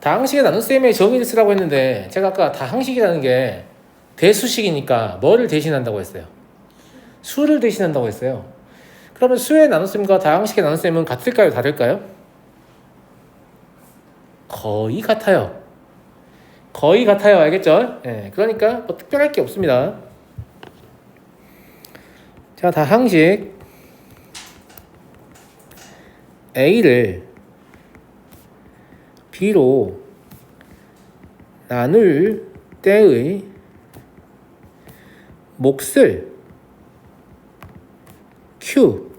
다항식의 나눗셈의 정의를 쓰라고 했는데 제가 아까 다항식이라는 게 대수식이니까 뭐를 대신한다고 했어요? 수를 대신한다고 했어요. 그러면 수의 나눗셈과 다항식의 나눗셈은 같을까요? 다를까요? 거의 같아요. 거의 같아요. 알겠죠? 네, 그러니까 뭐 특별할 게 없습니다. 자, 다항식 A를 B로 나눌 때의 몫을 Q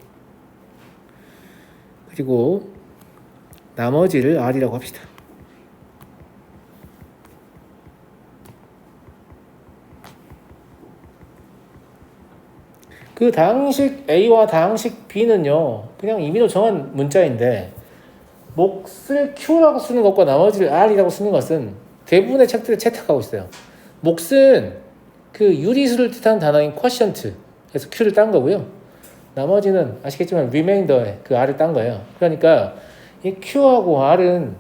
그리고 나머지를 R이라고 합시다. 그 다항식 A와 다항식 B는요 그냥 임의로 정한 문자인데 몫을 Q라고 쓰는 것과 나머지를 R이라고 쓰는 것은 대부분의 책들을 채택하고 있어요. 몫은 그 유리수를 뜻하는 단어인 quotient 그래서 Q를 딴 거고요. 나머지는 아시겠지만 remainder에 그 R을 딴 거예요. 그러니까 이 Q하고 R은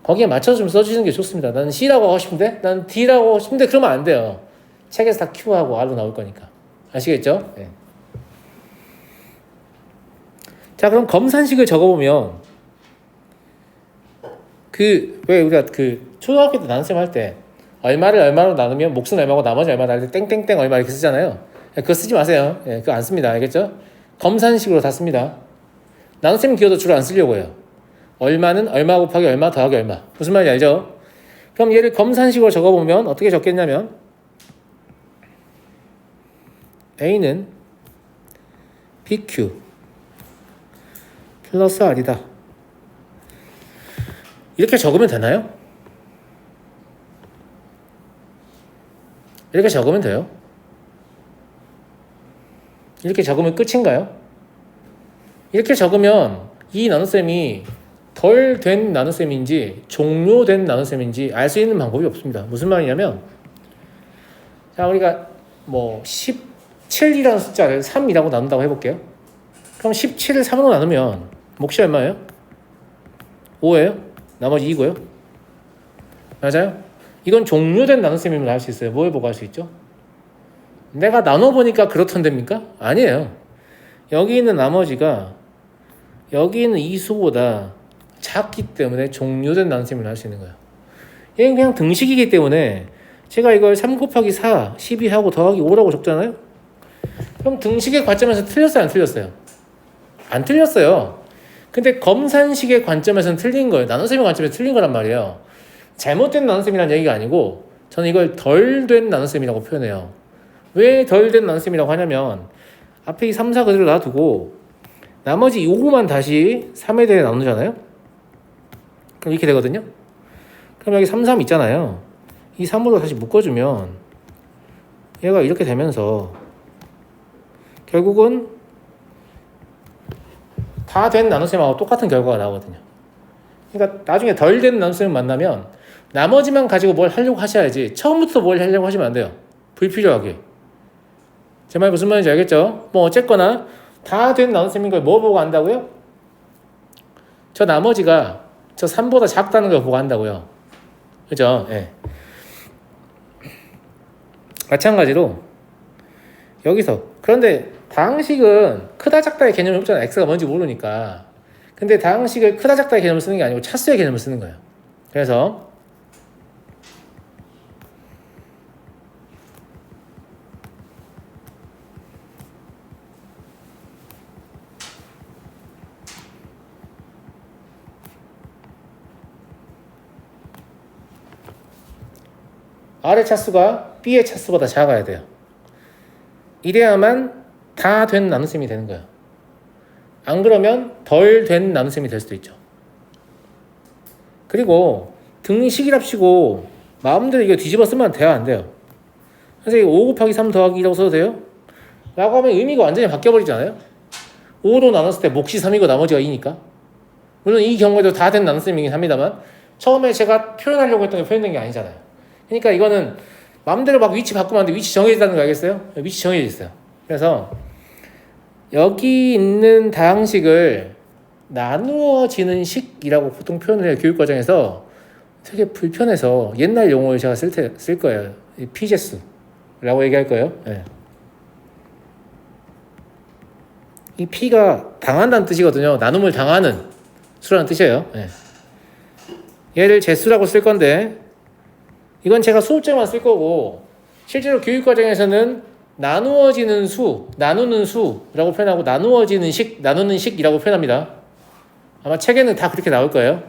거기에 맞춰서 좀 써주시는 게 좋습니다. 나는 C라고 하고 싶은데 나는 D라고 하고 싶은데 그러면 안 돼요. 책에서 다 Q하고 R로 나올 거니까. 아시겠죠? 네. 자, 그럼 검산식을 적어보면 왜 우리가 초등학교 때 나눗셈 할 때 얼마를 얼마로 나누면 몫은 얼마고 나머지 얼마다 할 때 땡땡땡 얼마 이렇게 쓰잖아요. 그거 쓰지 마세요. 그거 안 씁니다. 알겠죠? 검산식으로 다 씁니다. 나눗셈 기호도 주로 안 쓰려고 해요. 얼마는 얼마 곱하기 얼마 더하기 얼마. 무슨 말인지 알죠? 그럼 얘를 검산식으로 적어보면 어떻게 적겠냐면 A는 BQ 플러스 R이다. 이렇게 적으면 되나요? 이렇게 적으면 돼요. 이렇게 적으면 끝인가요? 이렇게 적으면 이 나눗셈이 덜 된 나눗셈인지 종료된 나눗셈인지 알 수 있는 방법이 없습니다. 무슨 말이냐면 자, 우리가 뭐 17이라는 숫자를 3이라고 나눈다고 해볼게요. 그럼 17을 3으로 나누면 몫이 얼마예요? 5예요? 나머지 2고요? 맞아요? 이건 종료된 나눗셈임을 알 수 있어요. 뭘 보고 알 수 있죠? 내가 나눠보니까 그렇던데입니까? 아니에요. 여기 있는 나머지가 여기 있는 이 수보다 작기 때문에 종료된 나눗셈을 알 수 있는 거예요. 얘는 그냥 등식이기 때문에 제가 이걸 3 곱하기 4, 12하고 더하기 5라고 적잖아요? 그럼 등식의 관점에서 틀렸어요? 안 틀렸어요? 안 틀렸어요. 근데 검산식의 관점에서는 틀린 거예요. 나눗셈의 관점에서 틀린 거란 말이에요. 잘못된 나눗셈이라는 얘기가 아니고 저는 이걸 덜 된 나눗셈이라고 표현해요. 왜 덜 된 나눗셈이라고 하냐면 앞에 이 3, 4 그대로 놔두고 나머지 요거만 다시 3에 대해 나누잖아요. 그럼 이렇게 되거든요. 그럼 여기 3, 3 있잖아요. 이 3으로 다시 묶어주면 얘가 이렇게 되면서 결국은 다 된 나눗셈하고 똑같은 결과가 나오거든요. 그러니까 나중에 덜 된 나눗셈을 만나면 나머지만 가지고 뭘 하려고 하셔야지 처음부터 뭘 하려고 하시면 안 돼요. 불필요하게. 제 말 무슨 말인지 알겠죠? 뭐 어쨌거나 다 된 나눗셈인 걸 뭐 보고 안다고요? 저 나머지가 저 3보다 작다는 걸 보고 안다고요. 그죠? 예. 마찬가지로 여기서 그런데 다항식은 크다 작다의 개념이 없잖아요. x가 뭔지 모르니까. 근데 다항식을 크다 작다의 개념을 쓰는 게 아니고 차수의 개념을 쓰는 거예요. 그래서 R의 차수가 B의 차수보다 작아야 돼요. 이래야만 다 된 나눗셈이 되는 거예요. 안 그러면 덜 된 나눗셈이 될 수도 있죠. 그리고 등식이랍시고 마음대로 이거 뒤집어 쓰면 돼요? 안 돼요? 선생님 5 곱하기 3 더하기 2라고 써도 돼요? 라고 하면 의미가 완전히 바뀌어버리잖아요. 5로 나눴을 때 몫이 3이고 나머지가 2니까. 물론 이 경우에도 다 된 나눗셈이긴 합니다만 처음에 제가 표현하려고 했던 게 표현된 게 아니잖아요. 그러니까 이거는 마음대로 막 위치 바꾸면 안 돼. 위치 정해진다는 거 알겠어요? 위치 정해져 있어요. 그래서 여기 있는 다항식을 나누어지는 식이라고 보통 표현을 해요. 교육과정에서 되게 불편해서 옛날 용어를 제가 쓸 거예요. 피제수라고 얘기할 거예요. 예. 이 P가 당한다는 뜻이거든요. 나눔을 당하는 수라는 뜻이에요. 예. 얘를 제수라고 쓸 건데 이건 제가 수업제만 쓸 거고 실제로 교육과정에서는 나누어지는 수, 나누는 수라고 표현하고 나누어지는 식, 나누는 식이라고 표현합니다. 아마 책에는 다 그렇게 나올 거예요.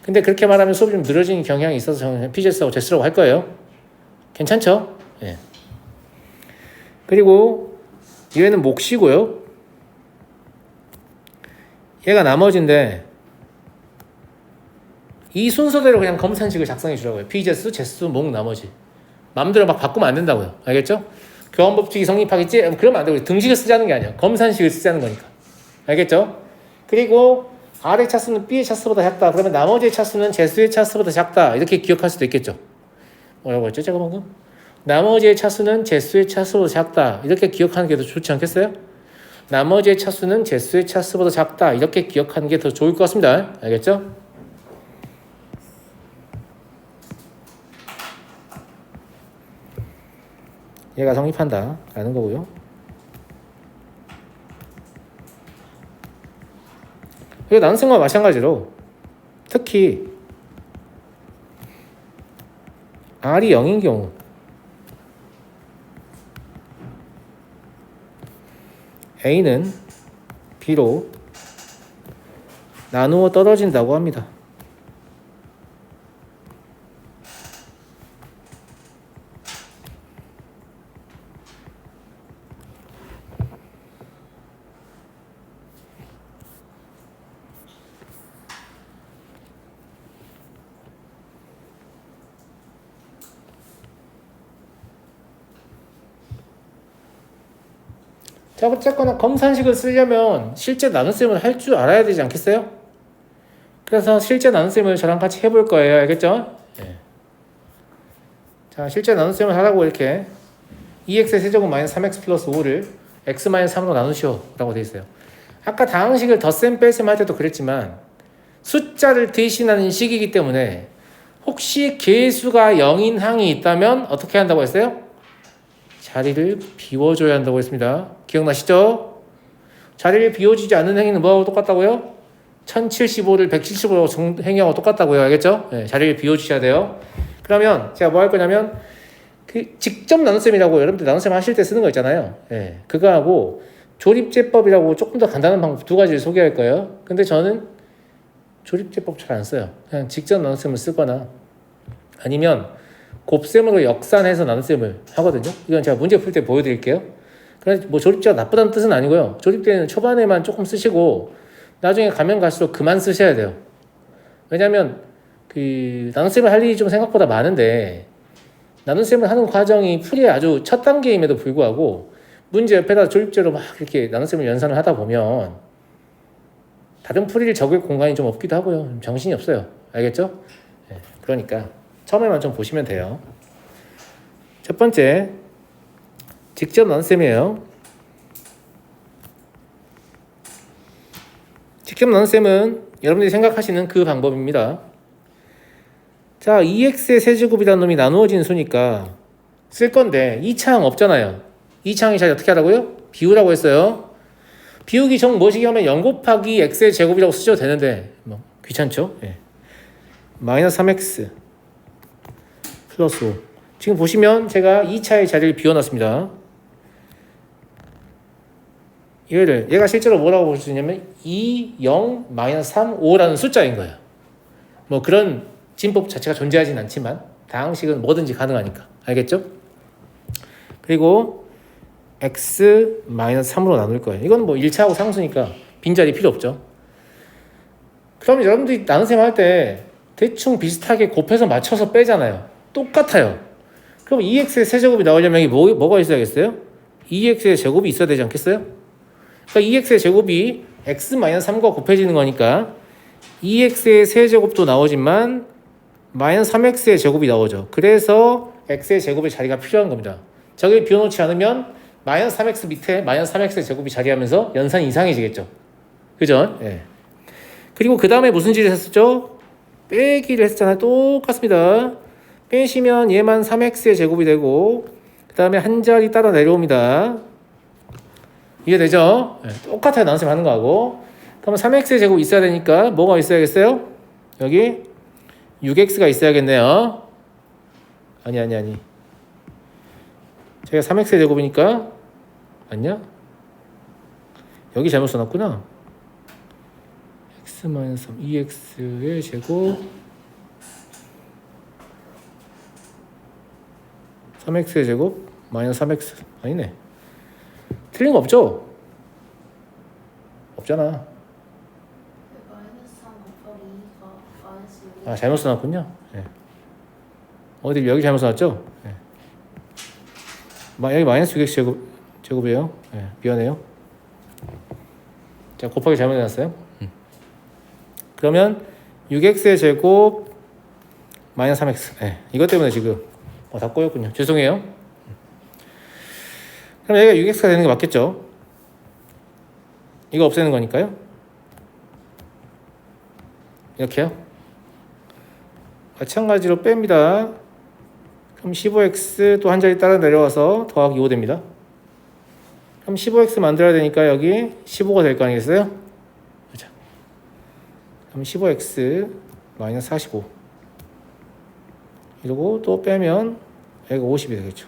근데 그렇게 말하면 수업이 좀 늘어지는 경향이 있어서 저는 피제스하고 제스라고 할 거예요. 괜찮죠? 예. 그리고 얘는 몫이고요. 얘가 나머지인데 이 순서대로 그냥 검산식을 작성해 주라고요. 피제스, 제스, 목, 나머지. 마음대로 막 바꾸면 안 된다고요. 알겠죠? 교환법칙이 성립하겠지? 그러면 안 되고 등식을 쓰자는 게 아니야. 검산식을 쓰자는 거니까. 알겠죠? 그리고 R의 차수는 B의 차수보다 작다. 그러면 나머지의 차수는 제수의 차수보다 작다. 이렇게 기억할 수도 있겠죠. 뭐라고 했죠? 제가 방금? 나머지의 차수는 제수의 차수보다 작다. 이렇게 기억하는 게 더 좋지 않겠어요? 나머지의 차수는 제수의 차수보다 작다. 이렇게 기억하는 게 더 좋을 것 같습니다. 알겠죠? 얘가 성립한다 라는 거고요. 그리고 나눗셈과 마찬가지로 특히 R이 0인 경우 A는 B로 나누어 떨어진다고 합니다. 자, 어쨌거나 검산식을 쓰려면 실제 나눗셈을 할 줄 알아야 되지 않겠어요? 그래서 실제 나눗셈을 저랑 같이 해볼 거예요. 알겠죠? 네. 자, 실제 나눗셈을 하라고 이렇게 2x의 세제곱 마이너스 3x 플러스 5를 x 마이너스 3으로 나누시오 라고 되어 있어요. 아까 다항식을 덧셈 뺄셈 할 때도 그랬지만 숫자를 대신하는 식이기 때문에 혹시 개수가 0인 항이 있다면 어떻게 한다고 했어요? 자리를 비워줘야 한다고 했습니다. 기억나시죠? 자리를 비워주지 않는 행위는 뭐하고 똑같다고요? 1075를 175로 행위하고 똑같다고요. 알겠죠? 네, 자리를 비워주셔야 돼요. 그러면 제가 뭐 할 거냐면 그 직접 나눗셈이라고 여러분들 나눗셈 하실 때 쓰는 거 있잖아요. 네, 그거하고 조립제법이라고 조금 더 간단한 방법 두 가지를 소개할 거예요. 근데 저는 조립제법 잘 안 써요. 그냥 직접 나눗셈을 쓰거나 아니면 곱셈으로 역산해서 나눗셈을 하거든요. 이건 제가 문제 풀 때 보여드릴게요. 그래서 뭐 조립제가 나쁘다는 뜻은 아니고요. 조립제는 초반에만 조금 쓰시고 나중에 가면 갈수록 그만 쓰셔야 돼요. 왜냐하면 그 나눗셈을 할 일이 좀 생각보다 많은데 나눗셈을 하는 과정이 풀이의 아주 첫 단계임에도 불구하고 문제 옆에다 조립제로 막 이렇게 나눗셈을 연산을 하다 보면 다른 풀이를 적을 공간이 좀 없기도 하고요. 정신이 없어요. 알겠죠? 네, 그러니까 처음에만 좀 보시면 돼요. 첫 번째, 직접 나눗셈이에요. 직접 나눗셈은 여러분들이 생각하시는 그 방법입니다. 자, 2x의 세제곱이라는 놈이 나누어진 수니까 쓸 건데 2차항 없잖아요. 2차항의 자리 어떻게 하라고요? 비우라고 했어요. 비우기 정 뭐시기 하면 0 곱하기 x의 제곱이라고 쓰셔도 되는데 뭐 귀찮죠? 예. 마이너스 3x 플러스 5. 지금 보시면 제가 2차의 자리를 비워놨습니다. 얘가 실제로 뭐라고 볼 수 있냐면 2, 0, 마이너스 3, 5라는 숫자인 거예요. 뭐 그런 진법 자체가 존재하진 않지만 다항식은 뭐든지 가능하니까. 알겠죠? 그리고 x 마이너스 3으로 나눌 거예요. 이건 뭐 1차하고 상수니까 빈자리 필요 없죠. 그럼 여러분들이 나눗셈 할 때 대충 비슷하게 곱해서 맞춰서 빼잖아요. 똑같아요. 그럼 2x의 세제곱이 나오려면 뭐가 있어야겠어요? 2x의 제곱이 있어야 되지 않겠어요? 그러니까 2x의 제곱이 x-3과 곱해지는 거니까 2x의 세제곱도 나오지만 마이너스 3x의 제곱이 나오죠. 그래서 x의 제곱의 자리가 필요한 겁니다. 저기 비워놓지 않으면 마이너스 3x 밑에 마이너스 3x의 제곱이 자리하면서 연산이 이상해지겠죠. 그죠? 예. 그리고 그 다음에 무슨 질을 했었죠? 빼기를 했잖아요. 똑같습니다. 빼시면 얘만 3x의 제곱이 되고 그 다음에 한 자리 따라 내려옵니다. 이해되죠? 네, 똑같아요. 나눗셈 하는 거하고. 그러면 3x의 제곱 있어야 되니까 뭐가 있어야겠어요? 여기 6x가 있어야겠네요. 아니. 제가 3x의 제곱이니까 맞냐? 여기 잘못 써놨구나. x-3 2x의 제곱 3x의 제곱 마이너스 3x 아니네. 틀린 거 없죠? 없잖아. 마이너스 3 곱하기 2가 마이너스 6. 아, 잘못 써놨군요. 네. 어디 여기 잘못 써놨죠? 네. 여기 마이너스 6x 제곱이에요. 네, 미안해요. 자, 곱하기 잘못 해놨어요. 그러면 6x의 제곱 마이너스 3x. 네, 이것 때문에 지금 다 꼬였군요. 죄송해요. 그럼 여기가 6x가 되는 게 맞겠죠? 이거 없애는 거니까요. 이렇게요. 마찬가지로 뺍니다. 그럼 15x 또 한 자리 따라 내려와서 더하기 5 됩니다. 그럼 15x 만들어야 되니까 여기 15가 될 거 아니겠어요? 그렇죠. 그럼 15x 마이너스 45 이러고 또 빼면 여기가 50이 되겠죠.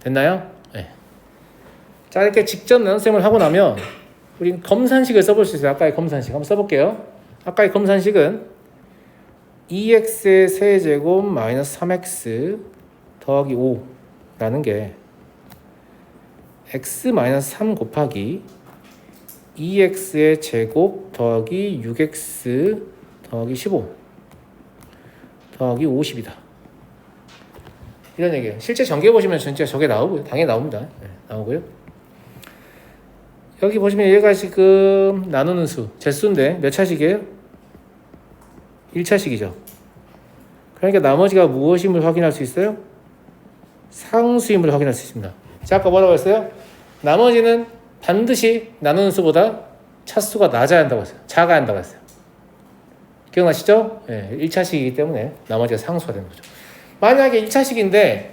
됐나요? 네. 자, 이렇게 직접 나눗셈을 하고 나면 우린 검산식을 써볼 수 있어요. 아까의 검산식 한번 써볼게요. 아까의 검산식은 2x의 세제곱 마이너스 3x 더하기 5라는 게 x 마이너스 3 곱하기 2x의 제곱 더하기 6x 더하기 15 더하기 50이다. 이런 얘기예요. 실제 전개 보시면 진짜 저게 나오고요. 당연히 나옵니다. 네, 나오고요. 여기 보시면 얘가 지금 나누는 수, 제수인데 몇 차식이에요? 1차식이죠. 그러니까 나머지가 무엇임을 확인할 수 있어요? 상수임을 확인할 수 있습니다. 자, 아까 뭐라고 했어요? 나머지는 반드시 나누는 수보다 차수가 낮아야 한다고 했어요. 작아야 한다고 했어요. 기억나시죠? 네, 1차식이기 때문에 나머지가 상수가 되는 거죠. 만약에 1차식인데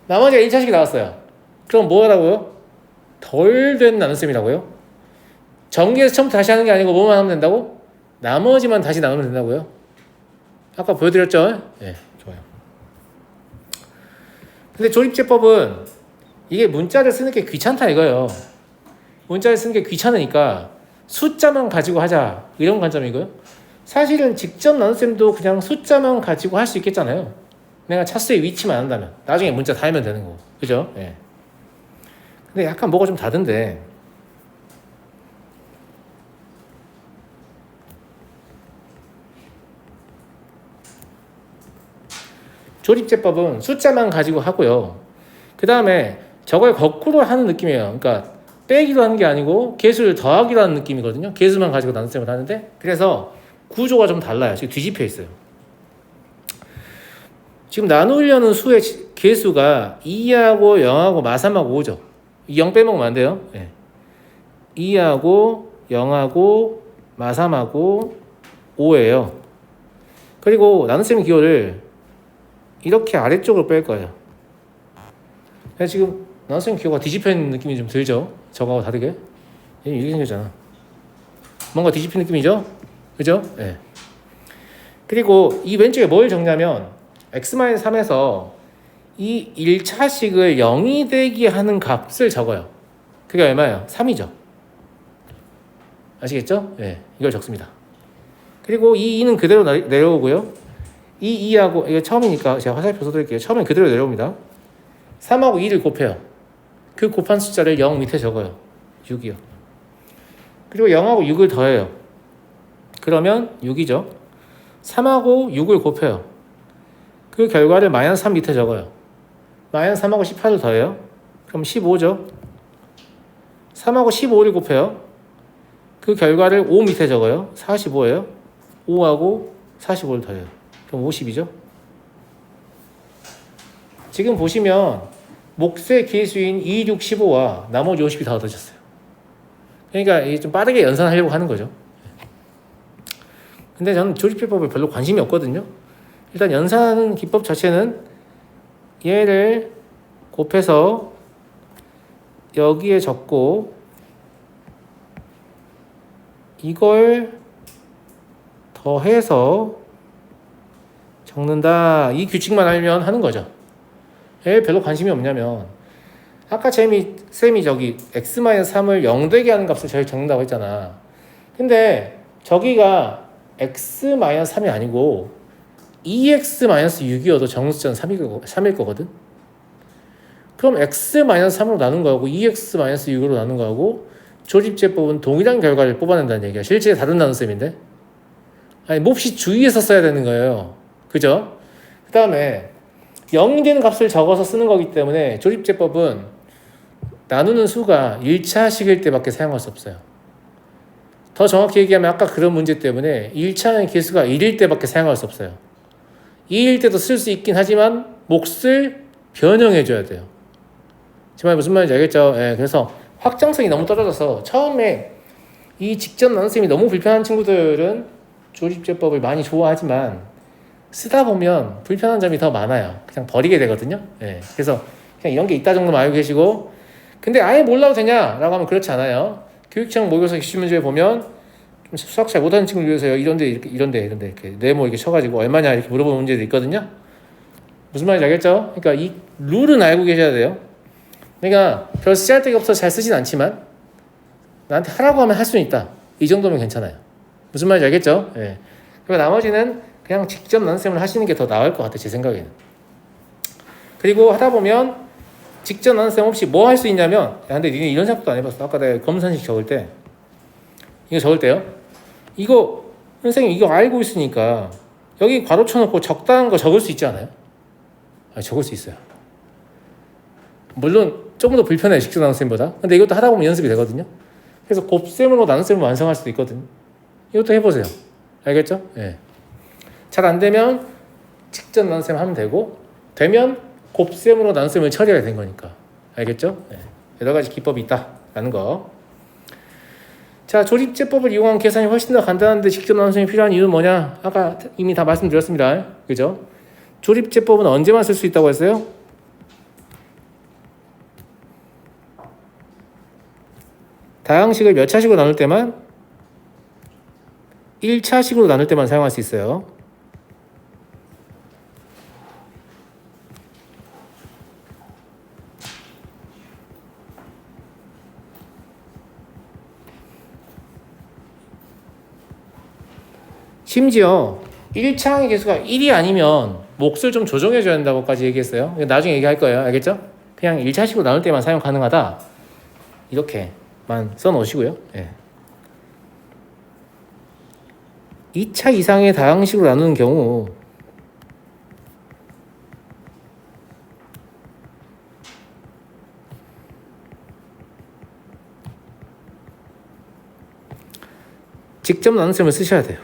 나머지가 1차식이 나왔어요. 그럼 뭐라고요? 덜 된 나눗셈이라고요? 전개에서 처음부터 다시 하는 게 아니고 뭐만 하면 된다고? 나머지만 다시 나누면 된다고요? 아까 보여드렸죠? 네, 좋아요. 근데 조립제법은 이게 문자를 쓰는 게 귀찮다 이거예요. 문자를 쓰는 게 귀찮으니까 숫자만 가지고 하자 이런 관점이고요. 사실은 직접 나눗셈도 그냥 숫자만 가지고 할 수 있겠잖아요. 내가 차수의 위치만 안다면 나중에 문자 다 하면 되는 거고, 그죠? 예. 근데 약간 뭐가 좀 다른데 조립제법은 숫자만 가지고 하고요. 그 다음에 저걸 거꾸로 하는 느낌이에요. 그러니까 빼기도 하는 게 아니고 개수를 더하기도 하는 느낌이거든요. 개수만 가지고 나눗셈을 하는데 그래서 구조가 좀 달라요. 지금 뒤집혀 있어요. 지금 나누려는 수의 개수가 2하고 0하고 마3하고 5죠. 0 빼먹으면 안 돼요. 네. 2하고 0하고 마3하고 5예요. 그리고 나눗셈 기호를 이렇게 아래쪽으로 뺄 거예요. 그래서 지금 나눗셈 기호가 뒤집혀 있는 느낌이 좀 들죠. 저거하고 다르게. 이렇게 생겼잖아. 뭔가 뒤집힌 느낌이죠. 그죠? 네. 그리고 이 왼쪽에 뭘 적냐면 x-3에서 이 1차식을 0이 되게 하는 값을 적어요. 그게 얼마예요? 3이죠. 아시겠죠? 네, 이걸 적습니다. 그리고 이 2는 그대로 내려오고요. 이 2하고 이거 처음이니까 제가 화살표 써드릴게요. 처음엔 그대로 내려옵니다. 3하고 2를 곱해요. 그 곱한 숫자를 0 밑에 적어요. 6이요. 그리고 0하고 6을 더해요. 그러면 6이죠. 3하고 6을 곱해요. 그 결과를 마이너스 3 밑에 적어요. 마이너스 3하고 18을 더해요. 그럼 15죠. 3하고 15를 곱해요. 그 결과를 5 밑에 적어요. 45예요. 5하고 45를 더해요. 그럼 50이죠. 지금 보시면 몫의 개수인 2, 6, 15와 나머지 50이 다 얻어졌어요. 그러니까 좀 빠르게 연산하려고 하는 거죠. 근데 저는 조립제법에 별로 관심이 없거든요. 일단 연산하는 기법 자체는 얘를 곱해서 여기에 적고 이걸 더해서 적는다. 이 규칙만 알면 하는 거죠. 왜 별로 관심이 없냐면 아까 쌤이 저기 x-3을 0 되게 하는 값을 저희 적는다고 했잖아. 근데 저기가 x-3이 아니고 2x-6이어도 정수자는 3일 거거든. 그럼 x-3으로 나눈 거하고 2x-6으로 나눈 거하고 조립제법은 동일한 결과를 뽑아낸다는 얘기야. 실제 다른 나눗셈인데. 아니 몹시 주의해서 써야 되는 거예요. 그죠? 그 다음에 0이 되는 값을 적어서 쓰는 거기 때문에 조립제법은 나누는 수가 1차식일 때밖에 사용할 수 없어요. 더 정확히 얘기하면 아까 그런 문제 때문에 1차의 개수가 1일 때밖에 사용할 수 없어요. 2일 때도 쓸 수 있긴 하지만 몫을 변형해 줘야 돼요. 제 말 무슨 말인지 알겠죠? 예, 그래서 확장성이 너무 떨어져서 처음에 이 직접 나눗셈이 너무 불편한 친구들은 조립제법을 많이 좋아하지만 쓰다 보면 불편한 점이 더 많아요. 그냥 버리게 되거든요. 예, 그래서 그냥 이런 게 있다 정도만 알고 계시고, 근데 아예 몰라도 되냐라고 하면 그렇지 않아요. 교육청 모의고사 기출문제에 보면 좀 수학 잘 못하는 친구를 위해서 이런데 이렇게 네모 이렇게 쳐가지고 얼마냐 이렇게 물어보는 문제도 있거든요. 무슨 말인지 알겠죠? 그러니까 이 룰은 알고 계셔야 돼요. 그러니까 별 쓰잘데기 없어서 잘 쓰진 않지만 나한테 하라고 하면 할 수는 있다. 이 정도면 괜찮아요. 무슨 말인지 알겠죠? 예. 그리고 나머지는 그냥 직접 나눗셈을 하시는 게 더 나을 것 같아요. 제 생각에는. 그리고 하다 보면 직접 나눗셈 없이 뭐 할 수 있냐면, 야, 근데 니네 이런 생각도 안 해봤어. 아까 내가 검산식 적을 때 이거 적을 때요. 이거 선생님 이거 알고 있으니까 여기 괄호 쳐놓고 적당한 거 적을 수 있지 않아요? 아니, 적을 수 있어요. 물론 조금 더 불편해요. 직접 나눗셈보다. 근데 이것도 하다 보면 연습이 되거든요. 그래서 곱셈으로 나눗셈을 완성할 수도 있거든요. 이것도 해보세요. 알겠죠? 예. 잘 안 되면 직접 나눗셈 하면 되고, 되면 곱셈으로 나눗셈을 처리해야 된 거니까. 알겠죠? 예. 여러 가지 기법이 있다라는 거. 자, 조립제법을 이용한 계산이 훨씬 더 간단한데 직접 나눗셈이 필요한 이유는 뭐냐? 아까 이미 다 말씀드렸습니다. 그죠? 조립제법은 언제만 쓸 수 있다고 했어요? 다항식을 몇 차식으로 나눌 때만? 1차식으로 나눌 때만 사용할 수 있어요. 심지어 1차항의 개수가 1이 아니면 몫을 좀 조정해줘야 된다고까지 얘기했어요. 나중에 얘기할 거예요. 알겠죠? 그냥 1차식으로 나눌 때만 사용 가능하다. 이렇게만 써놓으시고요. 예. 2차 이상의 다항식으로 나누는 경우 직접 나눗셈을 쓰셔야 돼요.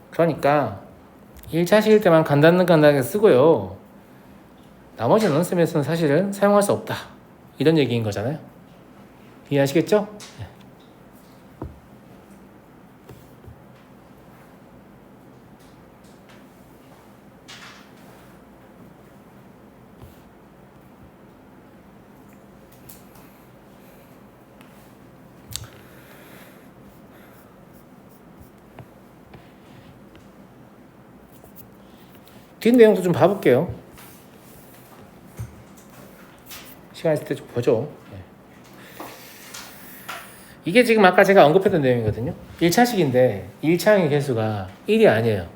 그러니까 1차식일 때만 간단하게 쓰고요. 나머지 나눗셈에서는 사실은 사용할 수 없다. 이런 얘기인 거잖아요. 이해하시겠죠? 네. 뒷 내용도 좀 봐볼게요. 시간 있을 때 좀 보죠. 네. 이게 지금 아까 제가 언급했던 내용이거든요. 1차식인데 1차항의 개수가 1이 아니에요.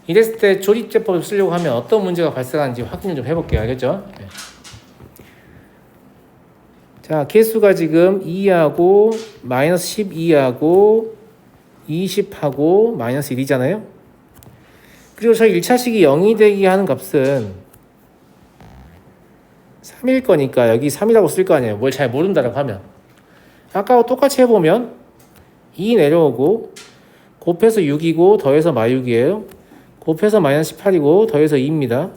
이랬을 때 조립제법을 쓰려고 하면 어떤 문제가 발생하는지 확인을 좀 해볼게요. 알겠죠? 네. 자, 개수가 지금 2하고 마이너스 12하고 20하고 마이너스 1이잖아요. 그리고 저 1차식이 0이 되게 하는 값은 3일 거니까 여기 3이라고 쓸 거 아니에요. 뭘 잘 모른다라고 하면. 아까와 똑같이 해보면 2 내려오고 곱해서 6이고 더해서 -6이에요. 곱해서 -18이고 더해서 2입니다.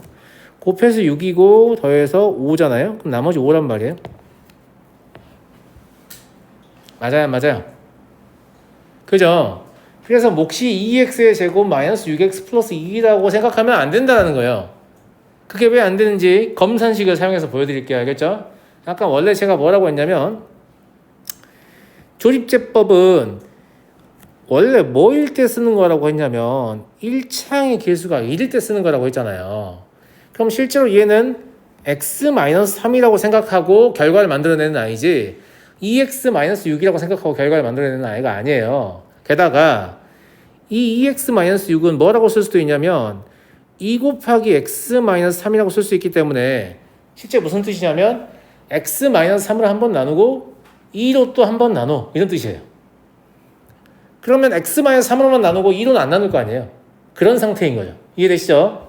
곱해서 6이고 더해서 5잖아요. 그럼 나머지 5란 말이에요. 맞아요, 맞아요. 그죠? 그래서 몫이 2x의 제곱 마이너스 6x 플러스 2라고 생각하면 안 된다는 거예요. 그게 왜 안 되는지 검산식을 사용해서 보여드릴게요. 알겠죠? 아까 원래 제가 뭐라고 했냐면 조립제법은 원래 뭐일 때 쓰는 거라고 했냐면 1차항의 개수가 1일 때 쓰는 거라고 했잖아요. 그럼 실제로 얘는 x-3이라고 생각하고 결과를 만들어내는 아이지 2x-6이라고 생각하고 결과를 만들어내는 아이가 아니에요. 게다가 이 2x-6은 뭐라고 쓸 수도 있냐면 2 곱하기 x-3이라고 쓸 수 있기 때문에 실제 무슨 뜻이냐면 x-3을 한 번 나누고 2로 또 한 번 나눠 이런 뜻이에요. 그러면 x-3으로만 나누고 2로는 안 나눌 거 아니에요. 그런 상태인 거죠. 이해되시죠?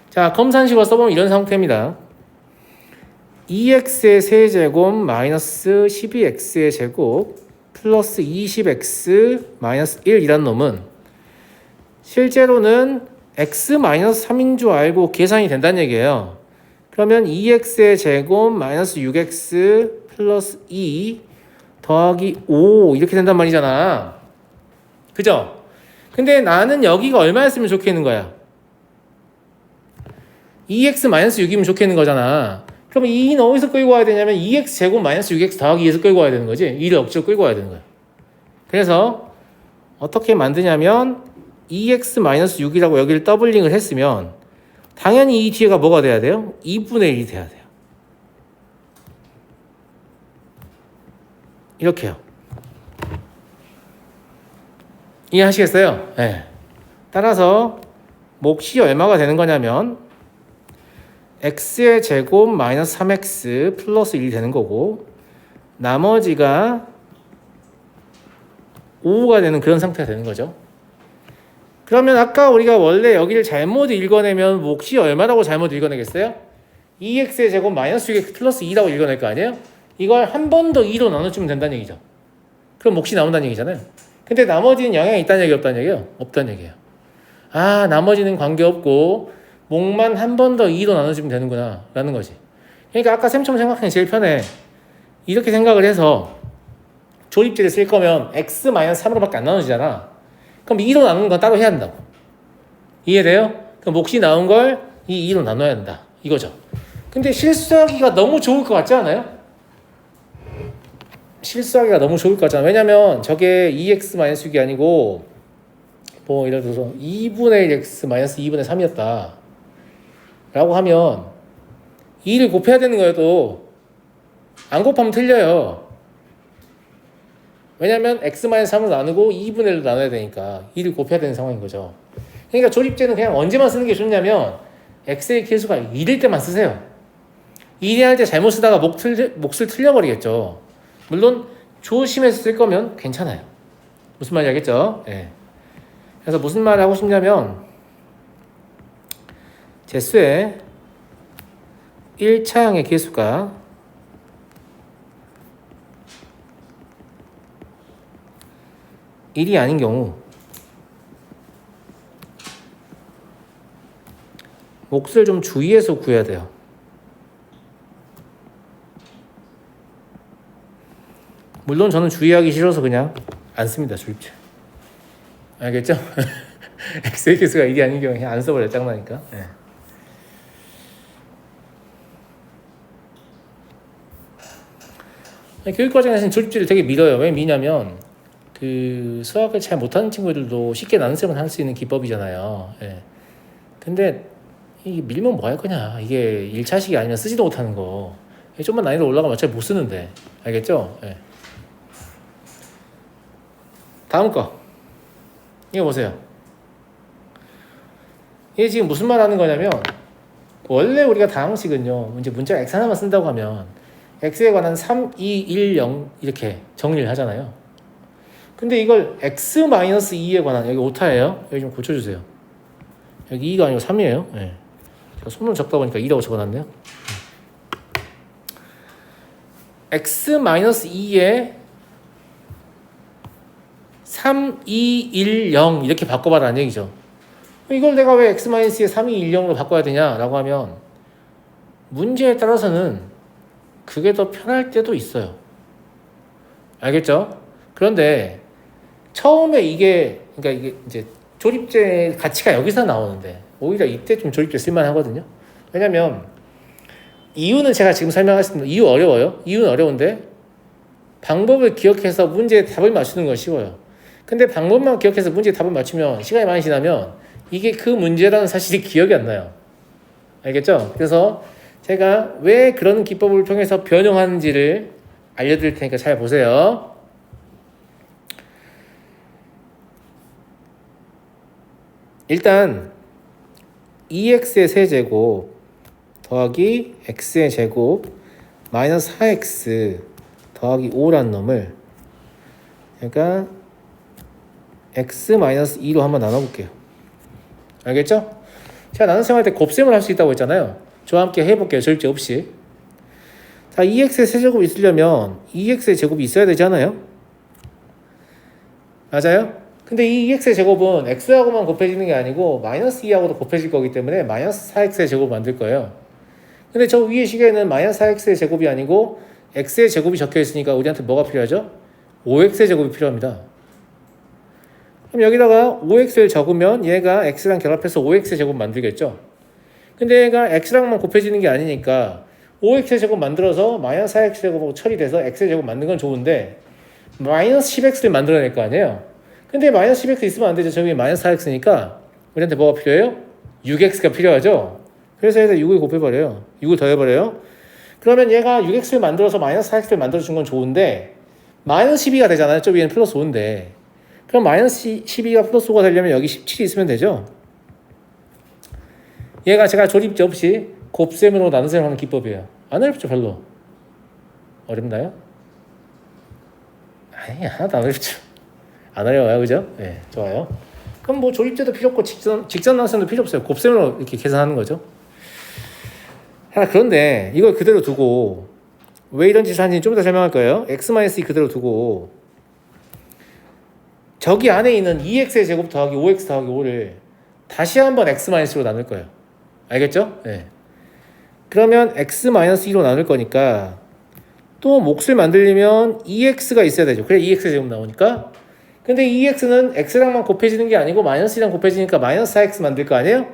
자, 검산식으로 써보면 이런 상태입니다. 2x의 세제곱 마이너스 12x의 제곱 플러스 20x 마이너스 1이란 놈은 실제로는 x-3인 줄 알고 계산이 된다는 얘기예요. 그러면 2x의 제곱 마이너스 6x 플러스 2 더하기 5 이렇게 된단 말이잖아. 그죠? 근데 나는 여기가 얼마였으면 좋겠는 거야? 2x-6이면 좋겠는 거잖아. 그러면 2는 어디서 끌고 와야 되냐면 2x 제곱 마이너스 6x 더하기 2에서 끌고 와야 되는 거지. 2를 억지로 끌고 와야 되는 거야. 그래서 어떻게 만드냐면 2x-6이라고 여기를 더블링을 했으면 당연히 이 뒤에가 뭐가 돼야 돼요? 2분의 1이 돼야 돼요. 이렇게요. 이해하시겠어요? 네. 따라서 몫이 얼마가 되는 거냐면 x의 제곱 마이너스 3x 플러스 1이 되는 거고 나머지가 5가 되는 그런 상태가 되는 거죠. 그러면 아까 우리가 원래 여기를 잘못 읽어내면 몫이 얼마라고 잘못 읽어내겠어요? 2x의 제곱 마이너스 6x 플러스 2라고 읽어낼 거 아니에요? 이걸 한 번 더 2로 나눠주면 된다는 얘기죠. 그럼 몫이 나온다는 얘기잖아요. 근데 나머지는 영향이 있다는 얘기 없다는 얘기예요? 없다는 얘기예요. 아, 나머지는 관계없고 몫만 한 번 더 2로 나눠주면 되는구나 라는 거지. 그러니까 아까 쌤처럼 생각하는 게 제일 편해. 이렇게 생각을 해서 조립제를 쓸 거면 x-3으로밖에 안 나눠지잖아. 그럼 2로 나누는 건 따로 해야 한다고. 이해돼요? 그럼 몫이 나온 걸 이 2로 나눠야 한다 이거죠. 근데 실수하기가 너무 좋을 것 같지 않아요? 실수하기가 너무 좋을 것 같잖아. 왜냐면 저게 2x-6이 아니고 뭐 예를 들어서 2분의 1x 마이너스 2분의 3이었다 라고 하면 2를 곱해야 되는 거여도 안 곱하면 틀려요. 왜냐면 x-3을 나누고 2분의 1로 나눠야 되니까 2를 곱해야 되는 상황인 거죠. 그러니까 조립제는 그냥 언제만 쓰는 게 좋냐면 x의 개수가 1일 때만 쓰세요. 1이 할 때 잘못 쓰다가 몫을 틀려버리겠죠. 물론 조심해서 쓸 거면 괜찮아요. 무슨 말인지 알겠죠? 네. 그래서 무슨 말을 하고 싶냐면 제수의 1차항의 개수가 1이 아닌 경우 몫을 좀 주의해서 구해야 돼요. 물론 저는 주의하기 싫어서 그냥 안 씁니다. 조립제. 알겠죠? x의 개수가 1이 아닌 경우에 그냥 안 써버려. 짱나니까. 네. 교육 과정에서는 조립제를 되게 밀어요. 왜 미냐면 그 수학을 잘 못하는 친구들도 쉽게 나눗셈을 할 수 있는 기법이잖아요. 예. 근데 이게 밀면 뭐 할 거냐. 이게 1차식이 아니면 쓰지도 못하는 거. 좀만 난이도 올라가면 어차피 못 쓰는데. 알겠죠? 예. 다음 거. 이거 보세요. 이게 지금 무슨 말 하는 거냐면 원래 우리가 다항식은요. 이제 문자가 x 하나만 쓴다고 하면 x에 관한 3, 2, 1, 0 이렇게 정리를 하잖아요. 근데 이걸 x-2에 관한 여기 오타예요. 여기 좀 고쳐주세요. 여기 2가 아니고 3이에요. 네. 제가 손을 적다 보니까 2라고 적어놨네요. x-2에 3, 2, 1, 0 이렇게 바꿔봐라는 얘기죠. 이걸 내가 왜 x-에 3, 2, 1, 0으로 바꿔야 되냐라고 하면 문제에 따라서는 그게 더 편할 때도 있어요. 알겠죠? 그런데 처음에 그러니까 이게 이제 조립제 가치가 여기서 나오는데 오히려 이때 좀 조립제 쓸만하거든요. 왜냐면 이유는 제가 지금 설명했습니다. 이유 어려워요. 이유는 어려운데 방법을 기억해서 문제의 답을 맞추는 건 쉬워요. 근데 방법만 기억해서 문제의 답을 맞추면 시간이 많이 지나면 이게 그 문제라는 사실이 기억이 안 나요. 알겠죠? 그래서 제가 왜 그런 기법을 통해서 변형하는지를 알려드릴 테니까 잘 보세요. 일단 2x의 세제곱 더하기 x의 제곱 마이너스 4x 더하기 5라는 놈을 그러니까 x-2로 한번 나눠볼게요. 알겠죠? 제가 나눗셈 할 때 곱셈을 할 수 있다고 했잖아요. 저와 함께 해볼게요. 절제 없이. 자, 2x의 세제곱이 있으려면 2x의 제곱이 있어야 되지 않아요? 맞아요? 근데 이 2x의 제곱은 x하고만 곱해지는 게 아니고 마이너스 2하고도 곱해질 거기 때문에 마이너스 4x의 제곱을 만들 거예요. 근데 저 위의 식에는 마이너스 4x의 제곱이 아니고 x의 제곱이 적혀 있으니까 우리한테 뭐가 필요하죠? 5x의 제곱이 필요합니다. 그럼 여기다가 5x를 적으면 얘가 x랑 결합해서 5x의 제곱 만들겠죠? 근데 얘가 x랑만 곱해지는 게 아니니까 5x의 제곱 만들어서 마이너스 4x 제곱하고 처리돼서 x의 제곱 만든 건 좋은데 마이너스 10x를 만들어낼 거 아니에요? 근데 마이너스 10x 있으면 안 되죠. 저기 마이너스 4x니까 우리한테 뭐가 필요해요? 6x가 필요하죠? 그래서 얘가 6을 곱해버려요. 6을 더해버려요. 그러면 얘가 6x를 만들어서 마이너스 4x를 만들어준 건 좋은데 마이너스 12가 되잖아요. 저 위에는 플러스 5인데 그럼 마이너스 12가 플러스 5가 되려면 여기 17이 있으면 되죠. 얘가 제가 조립제 없이 곱셈으로 나눗셈을 하는 기법이에요. 안 어렵죠 별로. 어렵나요? 아니 하나도 안 어렵죠. 안 어려워요 그죠? 네 좋아요. 그럼 뭐 조립제도 필요 없고 직선 나눗셈도 필요 없어요. 곱셈으로 이렇게 계산하는 거죠. 그런데 이걸 그대로 두고 왜 이런 짓을 하는지 좀 더 설명할 거예요. x-2 그대로 두고 저기 안에 있는 2x의 제곱 더하기 5x 더하기 5를 다시 한번 x-로 나눌 거예요. 알겠죠? 네. 그러면 x-2로 나눌 거니까 또 몫을 만들려면 2x가 있어야 되죠. 그래 2x의 제곱 나오니까. 근데 2x는 x랑만 곱해지는 게 아니고 마이너스 2랑 곱해지니까 마이너스 4x 만들 거 아니에요?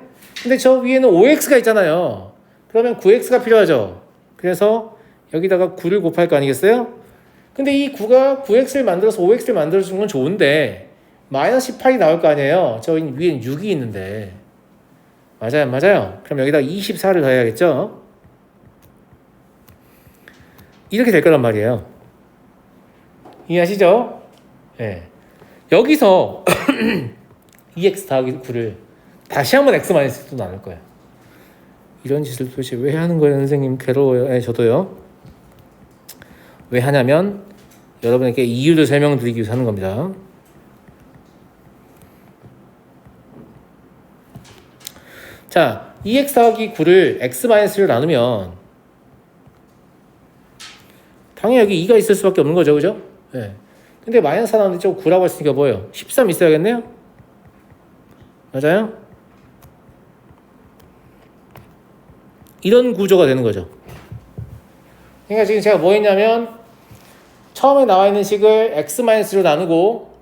근데 저 위에는 5x가 있잖아요. 그러면 9x가 필요하죠. 그래서 여기다가 9를 곱할 거 아니겠어요? 근데 이 9가 9x를 만들어서 5x를 만들어주는 건 좋은데 마이너스 18이 나올 거 아니에요. 저 위에는 6이 있는데 맞아요 맞아요. 그럼 여기다 24를 더해야겠죠. 이렇게 될 거란 말이에요. 이해하시죠? 네. 여기서 2x 더하기 9를 다시 한번 x-도 나눌 거예요. 이런 짓을 도대체 왜 하는 거예요 선생님? 괴로워요. 네, 저도요. 왜 하냐면 여러분에게 이유를 설명드리기 위해서 하는 겁니다. 자, 2x 더하기 9를 x-로 나누면 당연히 여기 2가 있을 수밖에 없는 거죠. 그죠? 네. 근데 마이너스 4 나오는데 저거 9라고 했으니까 뭐예요? 13 있어야겠네요? 맞아요? 이런 구조가 되는 거죠. 그러니까 지금 제가 뭐 했냐면 처음에 나와 있는 식을 x-로 나누고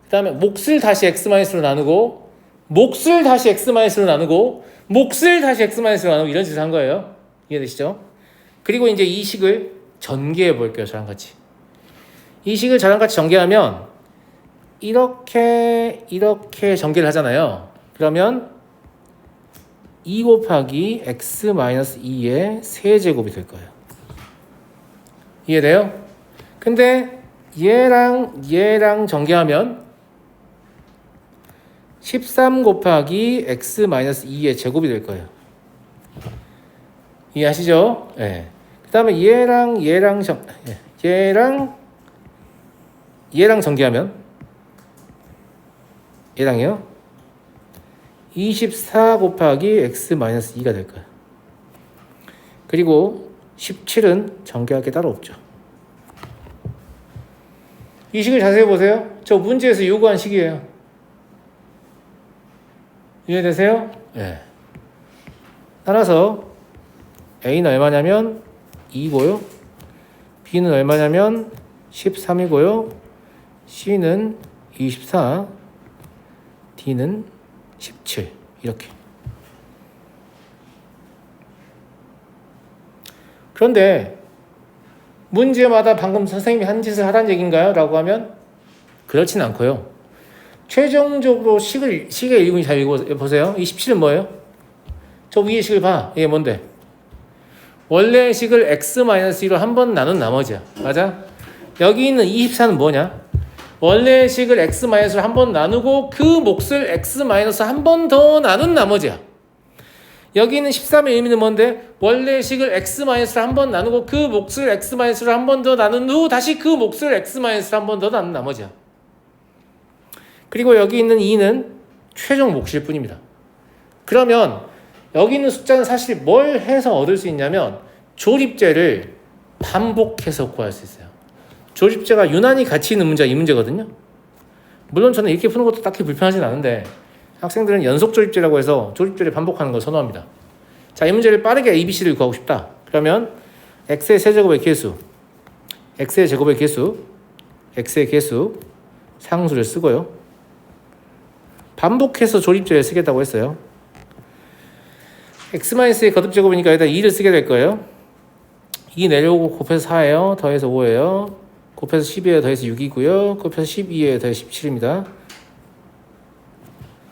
그 다음에 몫을 다시 x-로 나누고 몫을 다시 x-로 나누고 몫을 다시 x-로 나누고 이런 짓을 한 거예요. 이해되시죠? 그리고 이제 이 식을 전개해 볼게요. 저랑 같이. 이 식을 저랑 같이 전개하면 이렇게 전개를 하잖아요. 그러면 2 곱하기 x-2의 세제곱이 될 거예요. 이해돼요? 근데 얘랑 전개하면 13 곱하기 x-2의 제곱이 될 거예요. 이해하시죠? 네. 그 다음에 얘랑 전개하면 얘랑요 24 곱하기 x-2가 될 거예요. 그리고 17은 전개할 게 따로 없죠. 이 식을 자세히 보세요. 저 문제에서 요구한 식이에요. 이해되세요? 네. 따라서 A는 얼마냐면 2고요. B는 얼마냐면 13이고요. C는 24, D는 17 이렇게. 그런데 문제마다 방금 선생님이 한 짓을 하라는 얘기인가요? 라고 하면 그렇진 않고요. 최종적으로 식의 일분이 잘 읽어보세요. 이 17은 뭐예요? 저 위에 식을 봐. 이게 뭔데? 원래 식을 x-2로 한 번 나눈 나머지야. 맞아? 여기 있는 24는 뭐냐? 원래 식을 x-로 한 번 나누고 그 몫을 x-한 번 더 나눈 나머지야. 여기 있는 13의 의미는 뭔데? 원래 식을 x-로 한 번 나누고 그 몫을 x-로 한 번 더 나눈 후 다시 그 몫을 x-로 한 번 더 나눈 나머지야. 그리고 여기 있는 2는 최종 몫일 뿐입니다. 그러면 여기 있는 숫자는 사실 뭘 해서 얻을 수 있냐면 조립제를 반복해서 구할 수 있어요. 조립제가 유난히 가치 있는 문제가 이 문제거든요. 물론 저는 이렇게 푸는 것도 딱히 불편하진 않은데 학생들은 연속 조립제라고 해서 조립제를 반복하는 걸 선호합니다. 자, 이 문제를 빠르게 ABC를 구하고 싶다. 그러면 x의 세제곱의 개수, x의 제곱의 개수, x의 개수, 상수를 쓰고요. 반복해서 조립제를 쓰겠다고 했어요. x-의 거듭제곱이니까 여기다 2를 쓰게 될 거예요. 2 내려오고 곱해서 4예요. 더해서 5예요. 곱해서 10이에요. 더해서 6이고요. 곱해서 12에요. 더해서 17입니다.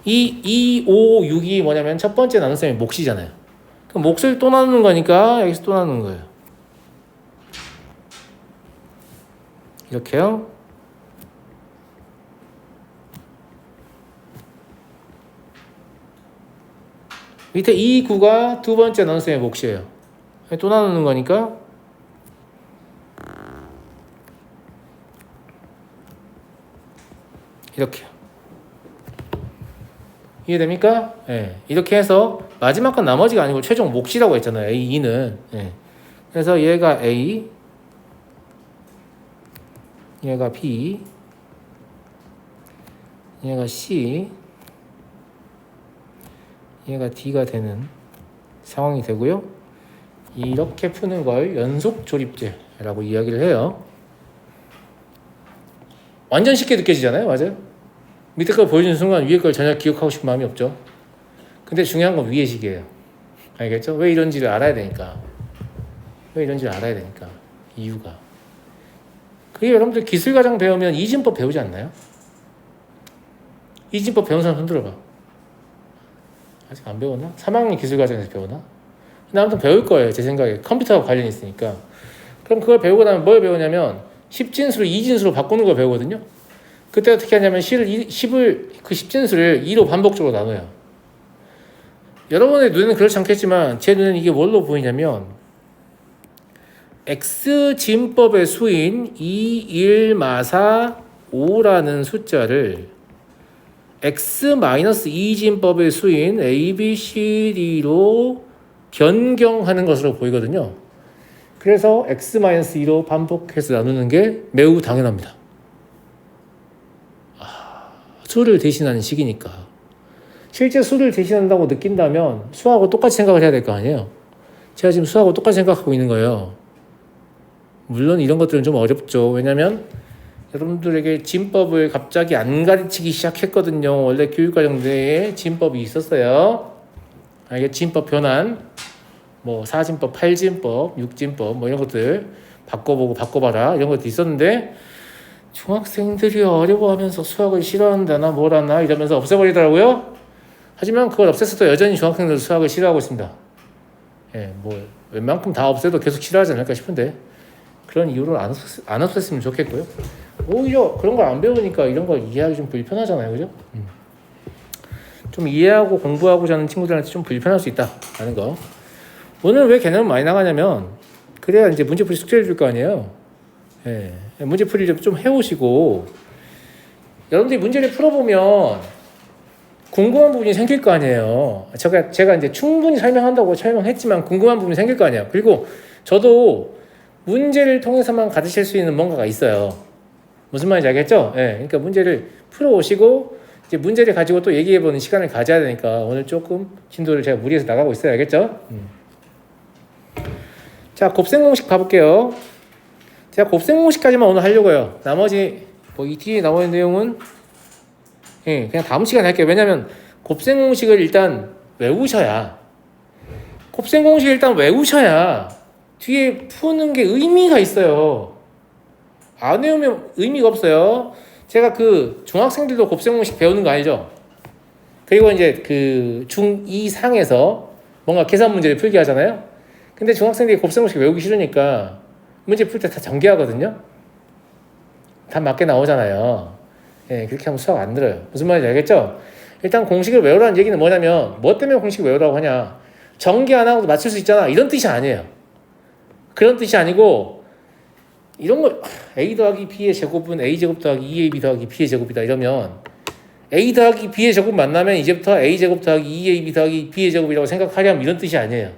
이 2, 5, 6이 뭐냐면 첫 번째 나눗셈이 몫이잖아요. 그럼 몫을 또 나누는 거니까 여기서 또 나누는 거예요. 이렇게요. 밑에 2, 9가 두 번째 나눗셈의 몫이에요. 또 나누는 거니까 이렇게요. 이해됩니까? 예. 이렇게 해서 마지막 건 나머지가 아니고 최종 몫이라고 했잖아요. A2는. 예. 그래서 얘가 A, 얘가 B, 얘가 C, 얘가 D가 되는 상황이 되고요. 이렇게 푸는 걸 연속 조립제라고 이야기를 해요. 완전 쉽게 느껴지잖아요. 맞아요? 밑에 걸 보여주는 순간 위에 걸 전혀 기억하고 싶은 마음이 없죠. 근데 중요한 건 위의 식이에요. 알겠죠? 왜 이런지를 알아야 되니까. 왜 이런지를 알아야 되니까. 이유가. 그게 여러분들 기술과정 배우면 이진법 배우지 않나요? 이진법 배운 사람 손 들어봐. 아직 안 배웠나? 3학년 기술과정에서 배우나? 근데 아무튼 배울 거예요. 제 생각에. 컴퓨터와 관련이 있으니까. 그럼 그걸 배우고 나면 뭘 배우냐면 10진수를 2진수로 바꾸는 걸 배우거든요. 그때 어떻게 하냐면 10을 그 10진수를 2로 반복적으로 나눠요. 여러분의 눈에는 그렇지 않겠지만 제 눈에는 이게 뭘로 보이냐면 X진법의 수인 2, 1, 마사 5라는 숫자를 X-2진법의 수인 A, B, C, D로 변경하는 것으로 보이거든요. 그래서 X-2로 반복해서 나누는 게 매우 당연합니다. 수를 대신하는 식이니까. 실제 수를 대신한다고 느낀다면 수하고 똑같이 생각을 해야 될 거 아니에요. 제가 지금 수하고 똑같이 생각하고 있는 거예요. 물론 이런 것들은 좀 어렵죠. 왜냐면 여러분들에게 진법을 갑자기 안 가르치기 시작했거든요. 원래 교육과정 내에 진법이 있었어요. 이게 진법 변환, 뭐 4진법, 8진법, 6진법 뭐 이런 것들 바꿔보고 바꿔봐라 이런 것도 있었는데 중학생들이 어려워하면서 수학을 싫어한다나 뭐라나 이러면서 없애버리더라고요. 하지만 그걸 없앴어도 여전히 중학생들 수학을 싫어하고 있습니다. 예, 뭐 웬만큼 다 없애도 계속 싫어하지 않을까 싶은데 그런 이유로 안 없앴으면 좋겠고요. 오히려 그런 걸 안 배우니까 이런 걸 이해하기 좀 불편하잖아요, 그죠? 좀 이해하고 공부하고자 하는 친구들한테 좀 불편할 수 있다라는 거. 오늘 왜 개념을 많이 나가냐면 그래야 이제 문제풀이 숙제를 줄 거 아니에요. 예, 문제풀이를 좀 해오시고 여러분들이 문제를 풀어보면 궁금한 부분이 생길 거 아니에요. 제가 이제 충분히 설명한다고 설명했지만 궁금한 부분이 생길 거 아니에요. 그리고 저도 문제를 통해서만 가르칠 수 있는 뭔가가 있어요. 무슨 말인지 알겠죠? 예, 그러니까 문제를 풀어 오시고 이제 문제를 가지고 또 얘기해 보는 시간을 가져야 되니까 오늘 조금 진도를 제가 무리해서 나가고 있어요. 알겠죠? 자, 곱셈 공식 가볼게요. 제가 곱셈 공식까지만 오늘 하려고요. 나머지 뭐 이 뒤에 나와 있는 내용은 예, 그냥 다음 시간에 할게요. 왜냐면 곱셈 공식을 일단 외우셔야 곱셈 공식 일단 외우셔야 뒤에 푸는 게 의미가 있어요. 안 외우면 의미가 없어요. 제가 그 중학생들도 곱셈 공식 배우는 거 알죠? 그리고 이제 그 중2 상에서 뭔가 계산 문제를 풀게 하잖아요. 근데 중학생들이 곱셈 공식 외우기 싫으니까 문제 풀 때 다 전개하거든요. 답 맞게 나오잖아요. 예, 그렇게 하면 수학 안 늘어요. 무슨 말인지 알겠죠? 일단 공식을 외우라는 얘기는 뭐냐면 뭐 때문에 공식을 외우라고 하냐? 전개 안 하고도 맞출 수 있잖아. 이런 뜻이 아니에요. 그런 뜻이 아니고 이런 거 a 더하기 b의 제곱은 a 제곱 더하기 2ab 더하기 b의 제곱이다 이러면 a 더하기 b의 제곱 만나면 이제부터 a 제곱 더하기 2ab 더하기 b의 제곱이라고 생각하려면 이런 뜻이 아니에요.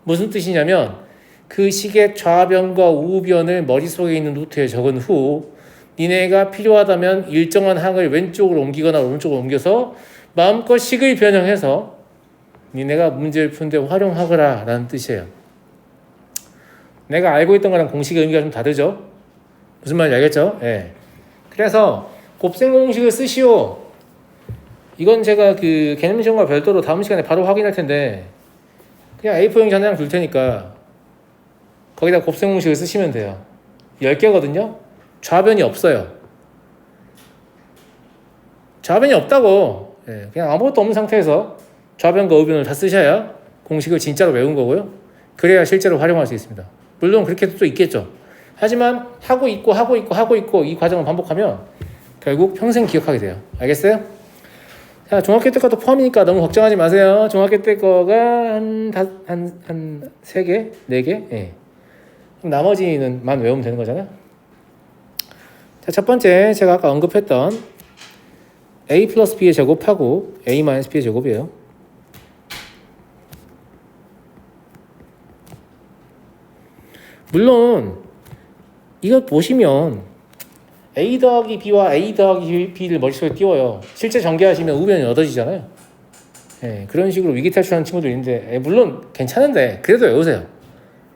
무슨 뜻이냐면 그 식의 좌변과 우변을 머릿속에 있는 노트에 적은 후 니네가 필요하다면 일정한 항을 왼쪽으로 옮기거나 오른쪽으로 옮겨서 마음껏 식을 변형해서 니네가 문제를 푸는데 활용하거라 라는 뜻이에요. 내가 알고 있던 거랑 공식의 의미가 좀 다르죠? 무슨 말인지 알겠죠? 예. 그래서 곱셈 공식을 쓰시오. 이건 제가 그 개념 시험과 별도로 다음 시간에 바로 확인할 텐데 그냥 A4용 전화랑 줄 테니까 거기다 곱셈 공식을 쓰시면 돼요. 10개거든요. 좌변이 없어요. 좌변이 없다고. 예, 그냥 아무것도 없는 상태에서 좌변과 우변을 다 쓰셔야 공식을 진짜로 외운 거고요. 그래야 실제로 활용할 수 있습니다. 물론 그렇게도 또 있겠죠. 하지만 하고 있고 이 과정을 반복하면 결국 평생 기억하게 돼요. 알겠어요? 자, 중학교 때 것도 포함이니까 너무 걱정하지 마세요. 중학교 때 거가 한 3개? 4개? 예. 그럼 나머지는만 외우면 되는 거잖아요. 자, 첫 번째 제가 아까 언급했던 a 플러스 b의 제곱하고 a 마이너스 b의 제곱이에요. 물론 이거 보시면 a 더하기 b와 a 더하기 b를 머릿속에 띄워요. 실제 전개하시면 우변이 얻어지잖아요. 예, 그런 식으로 위기 탈출하는 친구들 있는데 물론 괜찮은데 그래도 외우세요.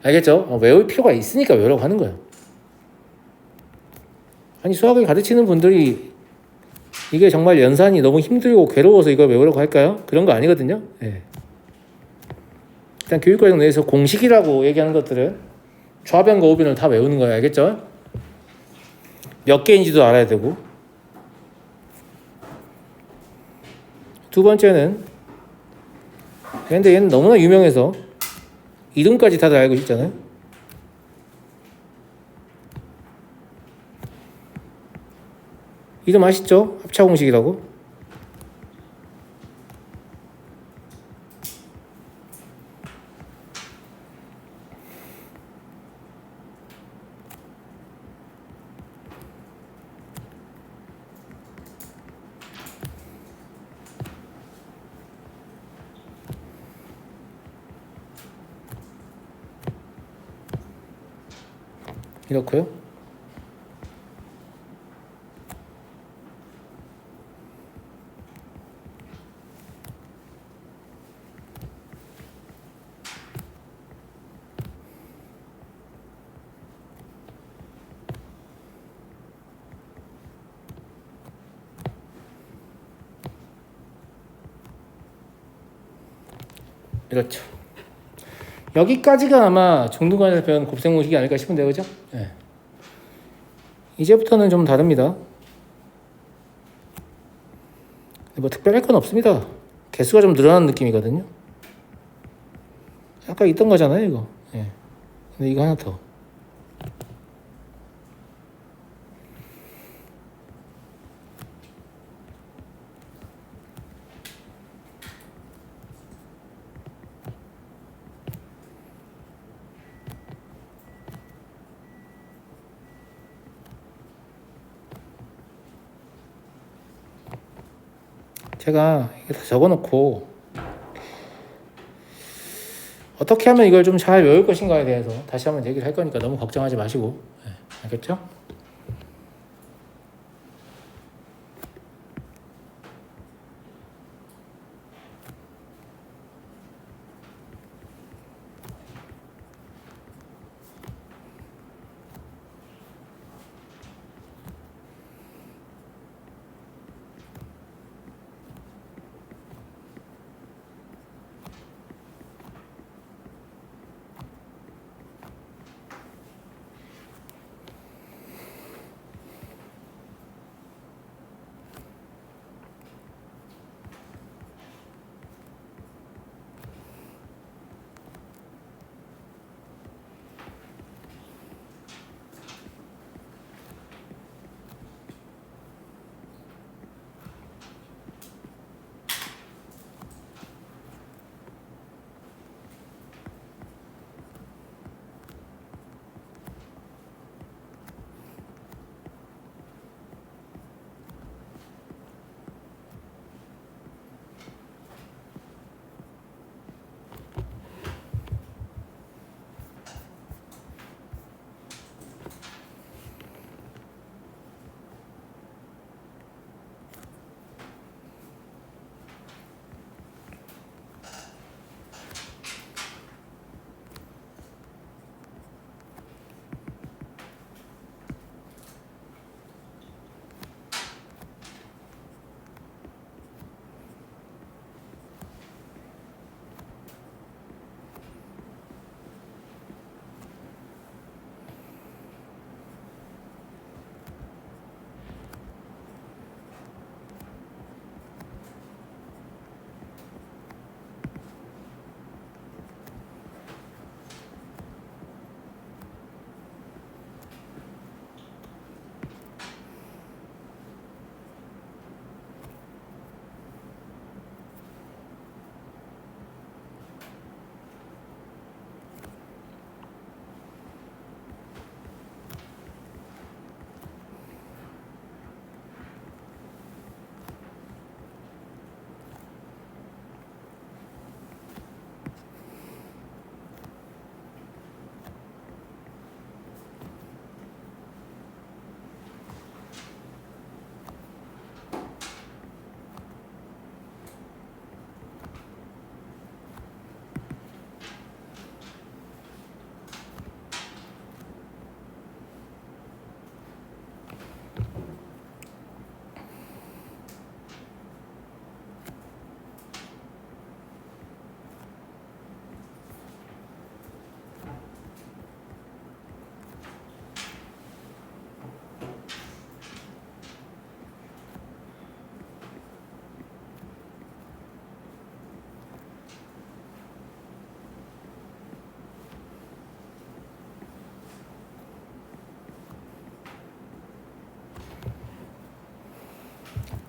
알겠죠? 외울 필요가 있으니까 외우라고 하는 거예요. 아니 수학을 가르치는 분들이 이게 정말 연산이 너무 힘들고 괴로워서 이걸 외우라고 할까요? 그런 거 아니거든요. 예. 일단 교육과정 내에서 공식이라고 얘기하는 것들은 좌변과 우변을 다 외우는 거예요. 알겠죠? 몇 개인지도 알아야 되고. 두 번째는 근데 얘는 너무나 유명해서 이름까지 다들 알고 있잖아요. 이름 아시죠? 합차공식이라고. 이렇고요. 이렇죠. 여기까지가 아마 중등반에서 배운 곱셈 공식이 아닐까 싶은데요, 그죠? 네. 이제부터는 좀 다릅니다. 뭐 특별할 건 없습니다. 개수가 좀 늘어나는 느낌이거든요. 아까 있던 거잖아요, 이거. 네. 근데 이거 하나 더. 제가 이거 다 적어놓고 어떻게 하면 이걸 좀 잘 외울 것인가에 대해서 다시 한번 얘기를 할 거니까 너무 걱정하지 마시고. 네, 알겠죠?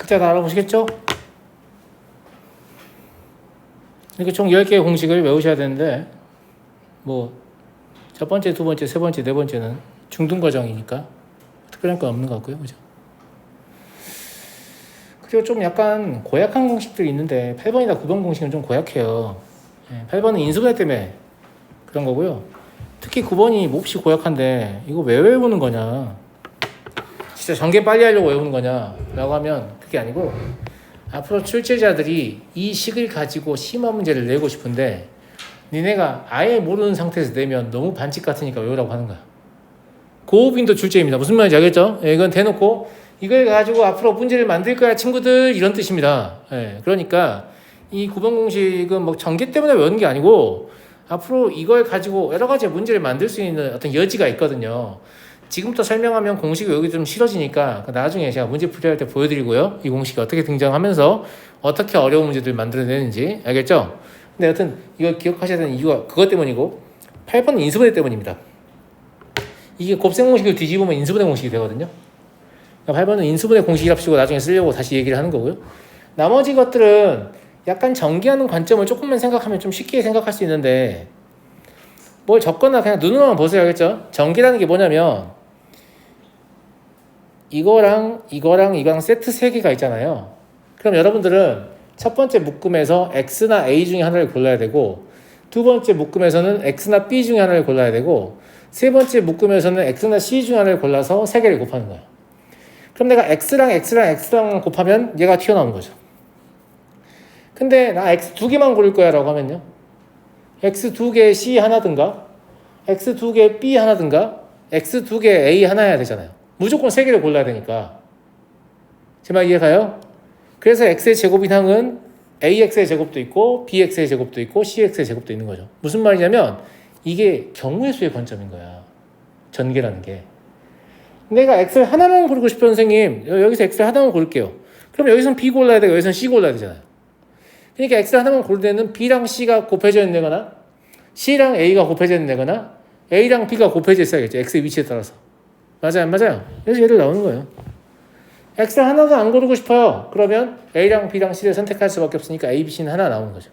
각자 다 알아보시겠죠? 이렇게 총 10개의 공식을 외우셔야 되는데 뭐 첫 번째, 두 번째, 세 번째, 네 번째는 중등 과정이니까 특별한 건 없는 것 같고요. 그죠? 그리고 좀 약간 고약한 공식들이 있는데 8번이나 9번 공식은 좀 고약해요. 8번은 인수분해 때문에 그런 거고요. 특히 9번이 몹시 고약한데 이거 왜 외우는 거냐, 진짜 전개 빨리 하려고 외우는 거냐 라고 하면 그게 아니고 앞으로 출제자들이 이 식을 가지고 심화 문제를 내고 싶은데 니네가 아예 모르는 상태에서 내면 너무 반칙 같으니까 외우라고 하는 거야. 고빈도 출제입니다. 무슨 말인지 알겠죠? 이건 대놓고 이걸 가지고 앞으로 문제를 만들 거야 친구들 이런 뜻입니다. 그러니까 이 9번 공식은 뭐 전개 때문에 외우는 게 아니고 앞으로 이걸 가지고 여러 가지 문제를 만들 수 있는 어떤 여지가 있거든요. 지금부터 설명하면 공식이 외우기 좀 싫어지니까 나중에 제가 문제 풀이할 때 보여드리고요. 이 공식이 어떻게 등장하면서 어떻게 어려운 문제들을 만들어내는지 알겠죠? 근데 여튼 이걸 기억하셔야 되는 이유가 그것 때문이고 8번은 인수분해 때문입니다. 이게 곱셈 공식을 뒤집으면 인수분해 공식이 되거든요. 8번은 인수분해 공식이랍시고 나중에 쓰려고 다시 얘기를 하는 거고요. 나머지 것들은 약간 전개하는 관점을 조금만 생각하면 좀 쉽게 생각할 수 있는데 뭘 적거나 그냥 눈으로만 보세요. 알겠죠? 전개라는 게 뭐냐면 이거랑 세트 3개가 있잖아요. 그럼 여러분들은 첫 번째 묶음에서 X나 A 중에 하나를 골라야 되고 두 번째 묶음에서는 X나 B 중에 하나를 골라야 되고 세 번째 묶음에서는 X나 C 중에 하나를 골라서 3개를 곱하는 거야. 그럼 내가 X랑 곱하면 얘가 튀어나오는 거죠. 근데 나 X 2개만 고를 거야 라고 하면요, X 2개 C 하나든가 X 2개 B 하나든가 X 2개 A 하나여야 되잖아요. 무조건 3개를 골라야 되니까. 제 말 이해가요? 그래서 X의 제곱 이상은 AX의 제곱도 있고 BX의 제곱도 있고 CX의 제곱도 있는 거죠. 무슨 말이냐면 이게 경우의 수의 관점인 거야. 전개라는 게. 내가 X를 하나만 고르고 싶은 선생님, 여기서 X를 하나만 고를게요. 그럼 여기서는 B 골라야 되고 여기서는 C 골라야 되잖아요. 그러니까 X를 하나만 고를 때는 B랑 C가 곱해져 있는 거나 C랑 A가 곱해져 있는 거나 A랑 B가 곱해져 있어야겠죠. X의 위치에 따라서. 맞아요, 안 맞아요? 그래서 얘를 나오는 거예요. X를 하나도 안 고르고 싶어요. 그러면 A랑 B랑 C를 선택할 수밖에 없으니까 A, B, C는 하나 나오는 거죠.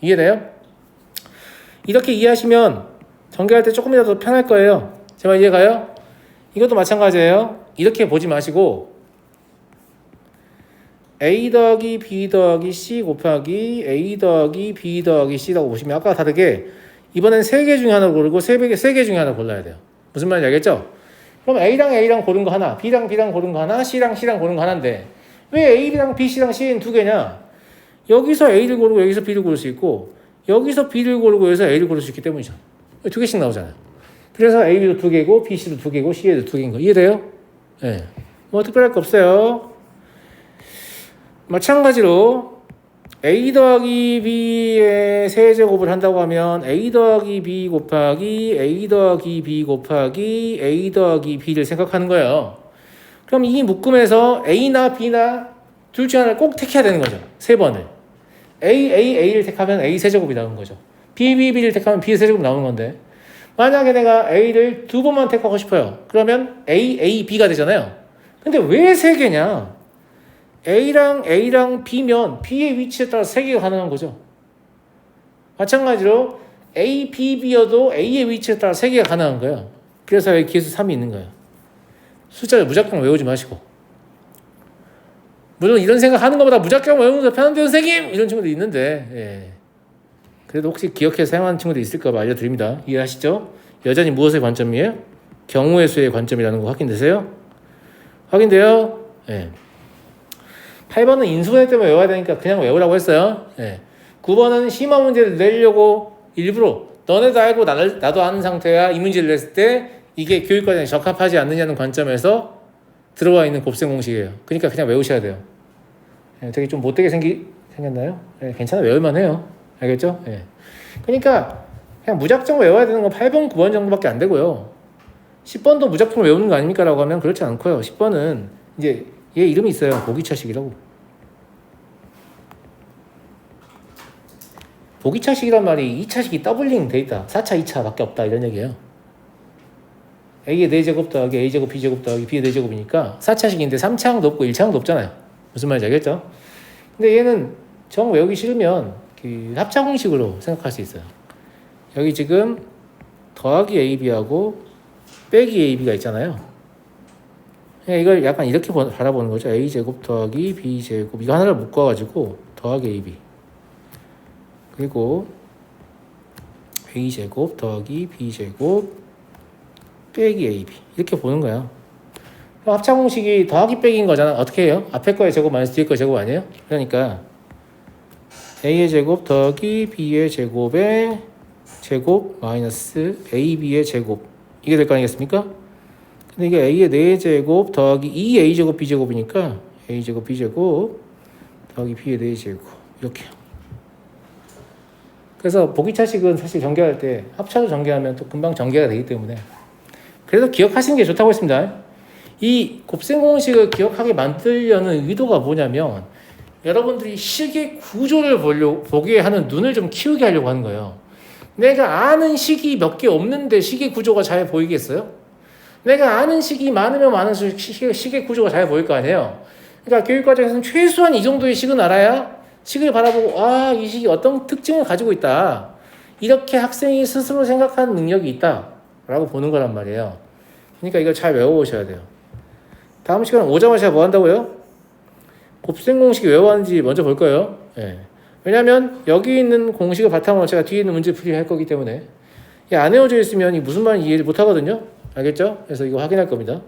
이해돼요? 이렇게 이해하시면 전개할 때 조금이라도 편할 거예요. 제 말 이해가요? 이것도 마찬가지예요. 이렇게 보지 마시고 A 더하기 B 더하기 C 곱하기 A 더하기 B 더하기 C라고 보시면 아까 다르게 이번엔 3개 중에 하나 고르고 3개 중에 하나 골라야 돼요. 무슨 말인지 알겠죠? 그럼 A랑 고른 거 하나, B랑 고른 거 하나, C랑 고른 거 하나인데 왜 A랑 B, C랑 C는 2개냐? 여기서 A를 고르고 여기서 B를 고를 수 있고 여기서 B를 고르고 여기서 A를 고를 수 있기 때문이죠. 2개씩 나오잖아요. 그래서 A도 2개고 B, C도 2개고 C에도 2개인 거 이해돼요? 네. 뭐 특별할 거 없어요. 마찬가지로 A 더하기 B의 세제곱을 한다고 하면 A 더하기 B 곱하기 A 더하기 B 곱하기 A 더하기 B를 생각하는 거예요. 그럼 이 묶음에서 A나 B나 둘 중 하나를 꼭 택해야 되는 거죠. 3번을. A를 택하면 A 세제곱이 나오는 거죠. B를 택하면 B 세제곱이 나오는 건데 만약에 내가 A를 2번만 택하고 싶어요. 그러면 B가 되잖아요. 근데 왜 3개냐? A랑 B면 B의 위치에 따라 3개가 가능한 거죠. 마찬가지로 A, B, B여도 A의 위치에 따라 3개가 가능한 거예요. 그래서 여기 기에서 3이 있는 거예요. 숫자를 무작정 외우지 마시고. 물론 이런 생각하는 것보다 무작정 외우는 게 편한데 선생님! 이런 친구도 있는데 예. 그래도 혹시 기억해서 사용하는 친구도 있을까 봐 알려드립니다. 이해하시죠? 여전히 무엇의 관점이에요? 경우의 수의 관점이라는 거 확인되세요? 확인돼요? 예. 8번은 인수분해 때문에 외워야 되니까 그냥 외우라고 했어요. 예. 9번은 심화 문제를 내려고 일부러 너네도 알고 나도 아는 상태야 이 문제를 냈을 때 이게 교육과정에 적합하지 않느냐는 관점에서 들어와 있는 곱셈 공식이에요. 그러니까 그냥 외우셔야 돼요. 예. 되게 좀 못되게 생겼나요? 예. 괜찮아, 외울만 해요. 알겠죠? 예. 그러니까 그냥 무작정 외워야 되는 건 8번, 9번 정도밖에 안 되고요. 10번도 무작정 외우는 거 아닙니까? 라고 하면 그렇지 않고요. 10번은 이제 얘 이름이 있어요. 보기차식이라고. 보기차식이란 말이 2차식이 더블링 돼 있다. 4차, 2차 밖에 없다. 이런 얘기예요. A의 4제곱 더하기 A제곱, B제곱 더하기 B의 4제곱이니까 4차식인데 3차항도 없고 1차항도 없잖아요. 무슨 말인지 알겠죠? 근데 얘는 정 외우기 싫으면 그 합차 공식으로 생각할 수 있어요. 여기 지금 더하기 AB하고 빼기 AB가 있잖아요. 그냥 이걸 약간 이렇게 바라보는 거죠. A제곱 더하기 B제곱 이거 하나를 묶어가지고 더하기 AB 그리고 A제곱 더하기 B제곱 빼기 AB 이렇게 보는 거야. 합차 공식이 더하기 빼기인 거잖아. 어떻게 해요? 앞에 거의 제곱 마이너스 뒤에 거의 제곱 아니에요? 그러니까 A의 제곱 더하기 B의 제곱의 제곱 마이너스 AB의 제곱 이게 될 거 아니겠습니까? 근데 이게 A의 4제곱 더하기 2A제곱 B제곱이니까 A제곱 B제곱 더하기 B의 4제곱 이렇게. 그래서 보기차식은 사실 전개할 때 합차로 전개하면 또 금방 전개가 되기 때문에 그래서 기억하시는 게 좋다고 했습니다. 이 곱셈 공식을 기억하게 만들려는 의도가 뭐냐면 여러분들이 식의 구조를 보게 하는 눈을 좀 키우게 하려고 하는 거예요. 내가 아는 식이 몇 개 없는데 식의 구조가 잘 보이겠어요? 내가 아는 식이 많으면 많을수록 식의 구조가 잘 보일 거 아니에요? 그러니까 교육 과정에서는 최소한 이 정도의 식은 알아야 식을 바라보고 이 식이 어떤 특징을 가지고 있다. 이렇게 학생이 스스로 생각하는 능력이 있다. 라고 보는 거란 말이에요. 그러니까 이걸 잘 외워오셔야 돼요. 다음 시간 오자마자 뭐 한다고요? 곱셈 공식이 왜 왔는지 먼저 볼 거예요. 예. 왜냐하면 여기 있는 공식을 바탕으로 제가 뒤에 있는 문제 풀이할 거기 때문에 안 외워져 있으면 이 무슨 말인지 이해를 못 하거든요. 알겠죠? 그래서 이거 확인할 겁니다.